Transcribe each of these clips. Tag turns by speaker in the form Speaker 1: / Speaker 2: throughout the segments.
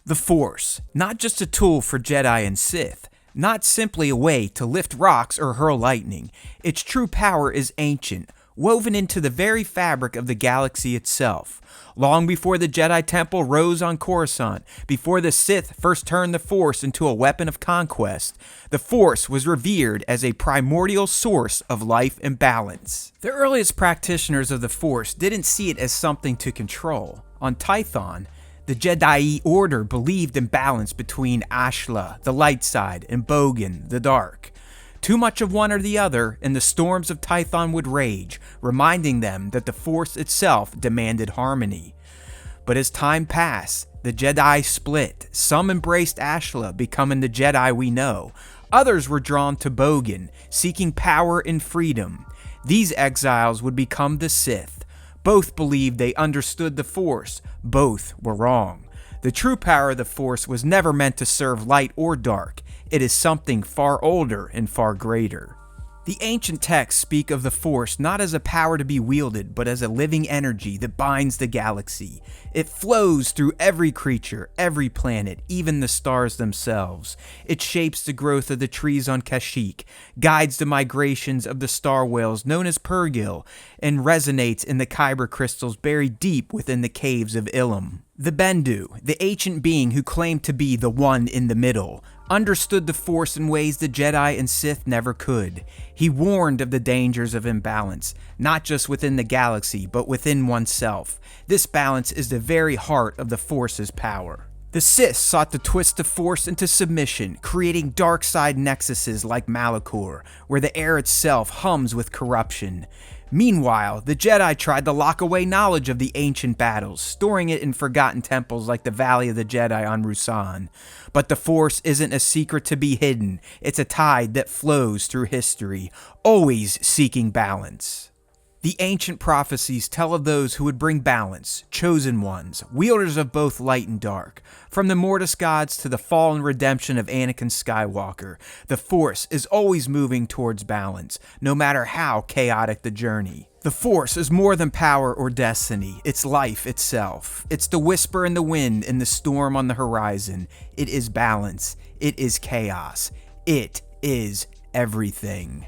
Speaker 1: The Force, not just a tool for Jedi and Sith, not simply a way to lift rocks or hurl lightning. Its true power is ancient, woven into the very fabric of the galaxy itself. Long before the Jedi Temple rose on Coruscant, before the Sith first turned the Force into a weapon of conquest, the Force was revered as a primordial source of life and balance. The earliest practitioners of the Force didn't see it as something to control. On Tython, the Jedi Order believed in balance between Ashla, the light side, and Bogan, the dark. Too much of one or the other, and the storms of Tython would rage, reminding them that the Force itself demanded harmony. But as time passed, the Jedi split. Some embraced Ashla, becoming the Jedi we know. Others were drawn to Bogan, seeking power and freedom. These exiles would become the Sith. Both believed they understood the Force. Both were wrong. The true power of the Force was never meant to serve light or dark. It is something far older and far greater. The ancient texts speak of the Force not as a power to be wielded, but as a living energy that binds the galaxy. It flows through every creature, every planet, even the stars themselves. It shapes the growth of the trees on Kashyyyk, guides the migrations of the star whales known as Purgil, and resonates in the kyber crystals buried deep within the caves of Ilum. The Bendu, the ancient being who claimed to be the one in the middle, understood the Force in ways the Jedi and Sith never could. He warned of the dangers of imbalance, not just within the galaxy, but within oneself. This balance is the very heart of the Force's power. The Sith sought to twist the Force into submission, creating dark side nexuses like Malachor, where the air itself hums with corruption. Meanwhile, the Jedi tried to lock away knowledge of the ancient battles, storing it in forgotten temples like the Valley of the Jedi on Ruusan. But the Force isn't a secret to be hidden. It's a tide that flows through history, always seeking balance. The ancient prophecies tell of those who would bring balance, chosen ones, wielders of both light and dark. From the Mortis gods to the fall and redemption of Anakin Skywalker, the Force is always moving towards balance, no matter how chaotic the journey. The Force is more than power or destiny, it's life itself. It's the whisper in the wind and the storm on the horizon. It is balance. It is chaos. It is everything.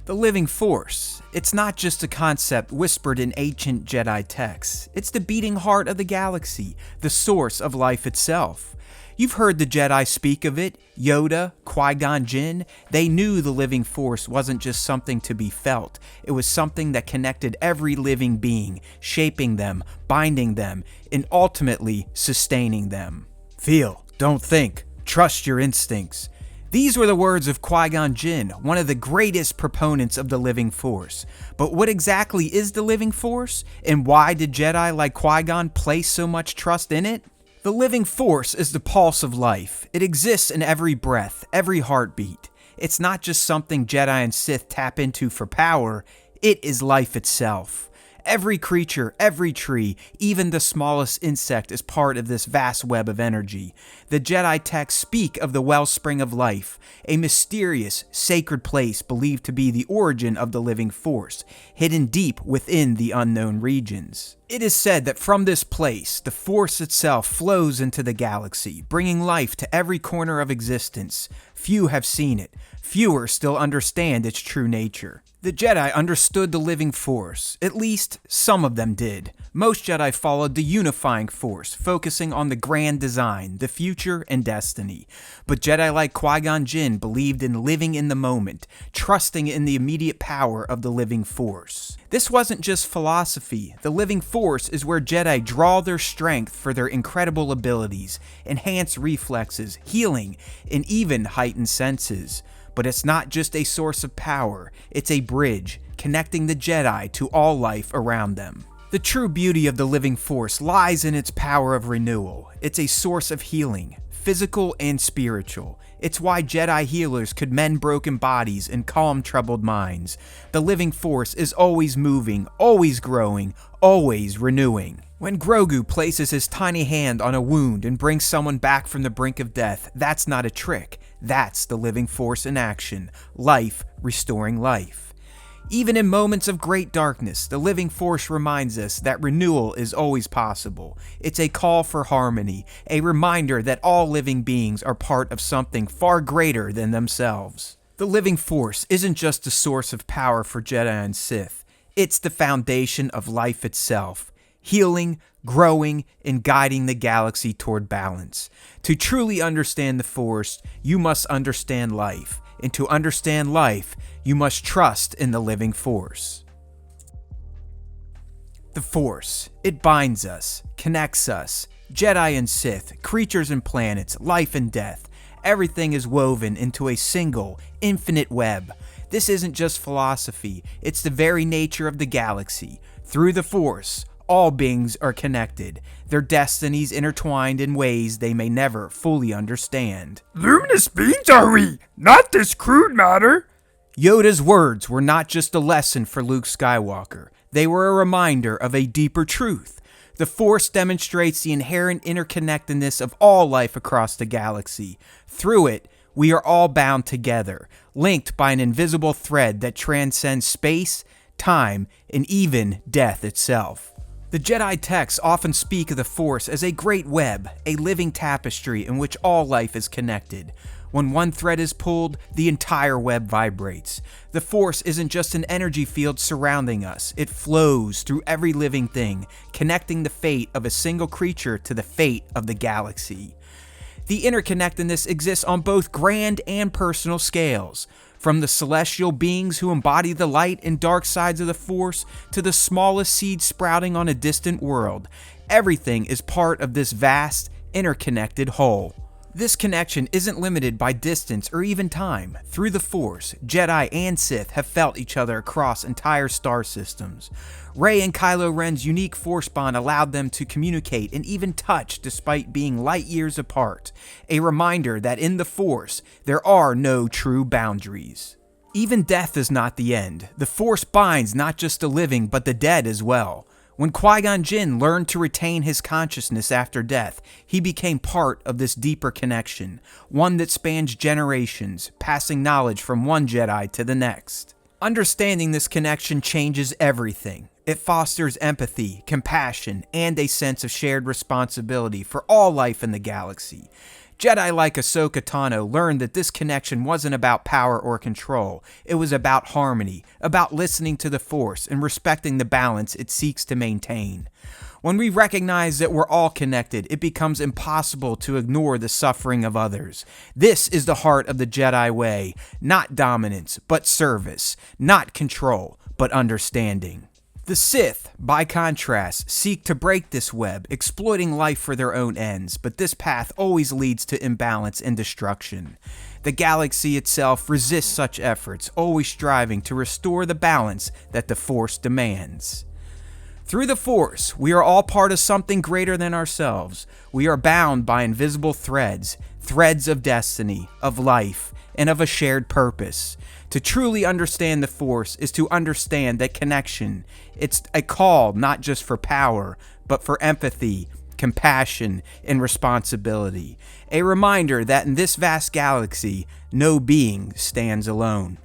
Speaker 1: The living Force. It's not just a concept whispered in ancient Jedi texts. It's the beating heart of the galaxy, the source of life itself. You've heard the Jedi speak of it, Yoda, Qui-gon Jinn. They knew the living Force wasn't just something to be felt. It was something that connected every living being, shaping them, binding them, and ultimately sustaining them. Feel, don't think, trust your instincts. These were the words of Qui-gon Jinn, one of the greatest proponents of the living Force. But what exactly is the living Force? And why did Jedi like Qui-gon place so much trust in it? The living Force is the pulse of life. It exists in every breath, every heartbeat. It's not just something Jedi and Sith tap into for power, it is life itself. Every creature, every tree, even the smallest insect is part of this vast web of energy. The Jedi texts speak of the Wellspring of Life, a mysterious, sacred place believed to be the origin of the living Force, hidden deep within the unknown regions. It is said that from this place, the Force itself flows into the galaxy, bringing life to every corner of existence. Few have seen it. Fewer still understand its true nature. The Jedi understood the living Force. At least, some of them did. Most Jedi followed the unifying Force, focusing on the grand design, the future, and destiny. But Jedi like Qui-gon Jinn believed in living in the moment, trusting in the immediate power of the living Force. This wasn't just philosophy. The living Force is where Jedi draw their strength for their incredible abilities, enhanced reflexes, healing, and even heightened senses. But it's not just a source of power, it's a bridge, connecting the Jedi to all life around them. The true beauty of the living Force lies in its power of renewal. It's a source of healing, physical and spiritual. It's why Jedi healers could mend broken bodies and calm troubled minds. The living Force is always moving, always growing, always renewing. When Grogu places his tiny hand on a wound and brings someone back from the brink of death, that's not a trick. That's the living Force in action. Life restoring life. Even in moments of great darkness, the living force reminds us that renewal is always possible. It's a call for harmony, a reminder that all living beings are part of something far greater than themselves. The living force isn't just a source of power for Jedi and Sith. It's the foundation of life itself, healing, growing, and guiding the galaxy toward balance. To truly understand the Force, you must understand life. And to understand life, you must trust in the living force. The Force, it binds us, connects us. Jedi and Sith, creatures and planets, life and death. Everything is woven into a single, infinite web. This isn't just philosophy, it's the very nature of the galaxy. Through the Force, all beings are connected, their destinies intertwined in ways they may never fully understand.
Speaker 2: Luminous beings are we, not this crude matter.
Speaker 1: Yoda's words were not just a lesson for Luke Skywalker, they were a reminder of a deeper truth. The Force demonstrates the inherent interconnectedness of all life across the galaxy. Through it, we are all bound together, linked by an invisible thread that transcends space, time, and even death itself. The Jedi texts often speak of the Force as a great web, a living tapestry in which all life is connected. When one thread is pulled, the entire web vibrates. The Force isn't just an energy field surrounding us, it flows through every living thing, connecting the fate of a single creature to the fate of the galaxy. The interconnectedness exists on both grand and personal scales. From the celestial beings who embody the light and dark sides of the Force to the smallest seed sprouting on a distant world, everything is part of this vast, interconnected whole. This connection isn't limited by distance or even time. Through the Force, Jedi and Sith have felt each other across entire star systems. Rey and Kylo Ren's unique Force bond allowed them to communicate and even touch despite being light years apart, a reminder that in the Force, there are no true boundaries. Even death is not the end. The Force binds not just the living but the dead as well. When Qui-gon Jinn learned to retain his consciousness after death, he became part of this deeper connection, one that spans generations, passing knowledge from one Jedi to the next. Understanding this connection changes everything. It fosters empathy, compassion, and a sense of shared responsibility for all life in the galaxy. Jedi like Ahsoka Tano learned that this connection wasn't about power or control. It was about harmony, about listening to the Force and respecting the balance it seeks to maintain. When we recognize that we're all connected, it becomes impossible to ignore the suffering of others. This is the heart of the Jedi way, not dominance, but service, not control, but understanding. The Sith, by contrast, seek to break this web, exploiting life for their own ends, but this path always leads to imbalance and destruction. The galaxy itself resists such efforts, always striving to restore the balance that the Force demands. Through the Force, we are all part of something greater than ourselves. We are bound by invisible threads, threads of destiny, of life, and of a shared purpose. To truly understand the Force is to understand that connection. It's a call not just for power, but for empathy, compassion, and responsibility. A reminder that in this vast galaxy, no being stands alone.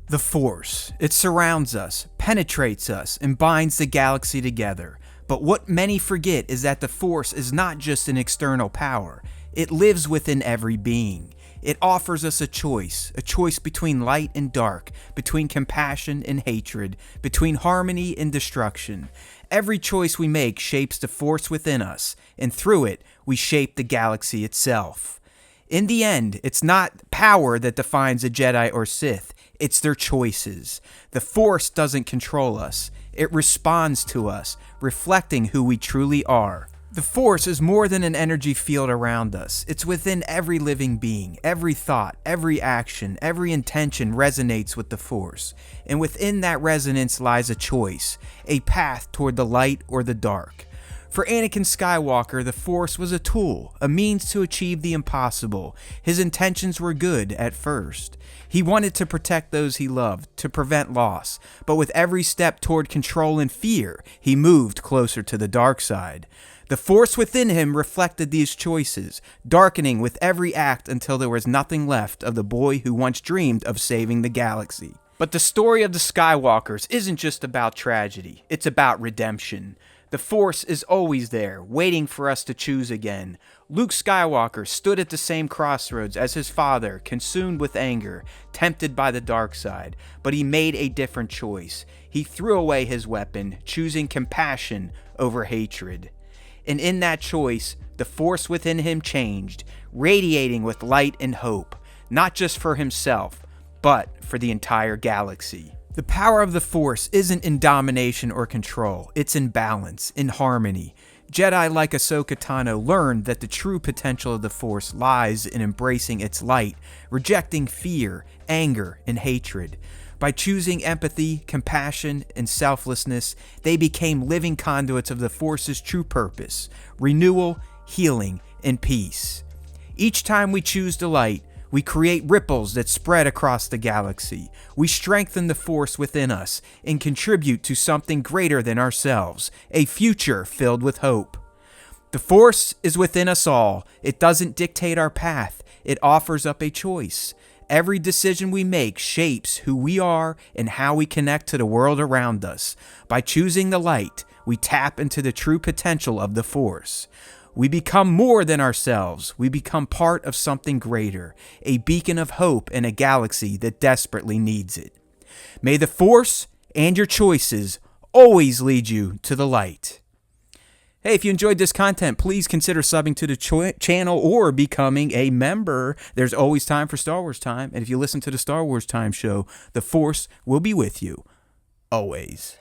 Speaker 1: The Force, it surrounds us, penetrates us, and binds the galaxy together. But what many forget is that the Force is not just an external power. It lives within every being. It offers us a choice between light and dark, between compassion and hatred, between harmony and destruction. Every choice we make shapes the Force within us, and through it, we shape the galaxy itself. In the end, it's not power that defines a Jedi or Sith, it's their choices. The Force doesn't control us, it responds to us, reflecting who we truly are. The Force is more than an energy field around us. It's within every living being. Every thought, every action, every intention resonates with the Force. And within that resonance lies a choice, a path toward the light or the dark. For Anakin Skywalker, the Force was a tool, a means to achieve the impossible. His intentions were good at first. He wanted to protect those he loved, to prevent loss. But with every step toward control and fear, he moved closer to the dark side. The Force within him reflected these choices, darkening with every act until there was nothing left of the boy who once dreamed of saving the galaxy. But the story of the Skywalkers isn't just about tragedy, it's about redemption. The Force is always there, waiting for us to choose again. Luke Skywalker stood at the same crossroads as his father, consumed with anger, tempted by the dark side, but he made a different choice. He threw away his weapon, choosing compassion over hatred. And in that choice, the Force within him changed, radiating with light and hope, not just for himself, but for the entire galaxy. The power of the Force isn't in domination or control, it's in balance, in harmony. Jedi like Ahsoka Tano learned that the true potential of the Force lies in embracing its light, rejecting fear, anger, and hatred. By choosing empathy, compassion, and selflessness, they became living conduits of the Force's true purpose: renewal, healing, and peace. Each time we choose the light, we create ripples that spread across the galaxy. We strengthen the Force within us and contribute to something greater than ourselves, a future filled with hope. The Force is within us all. It doesn't dictate our path. It offers up a choice. Every decision we make shapes who we are and how we connect to the world around us. By choosing the light, we tap into the true potential of the Force. We become more than ourselves. We become part of something greater, a beacon of hope in a galaxy that desperately needs it. May the Force and your choices always lead you to the light. Hey, if you enjoyed this content, please consider subbing to the channel or becoming a member. There's always time for Star Wars time, and if you listen to the Star Wars Time show, the Force will be with you. Always.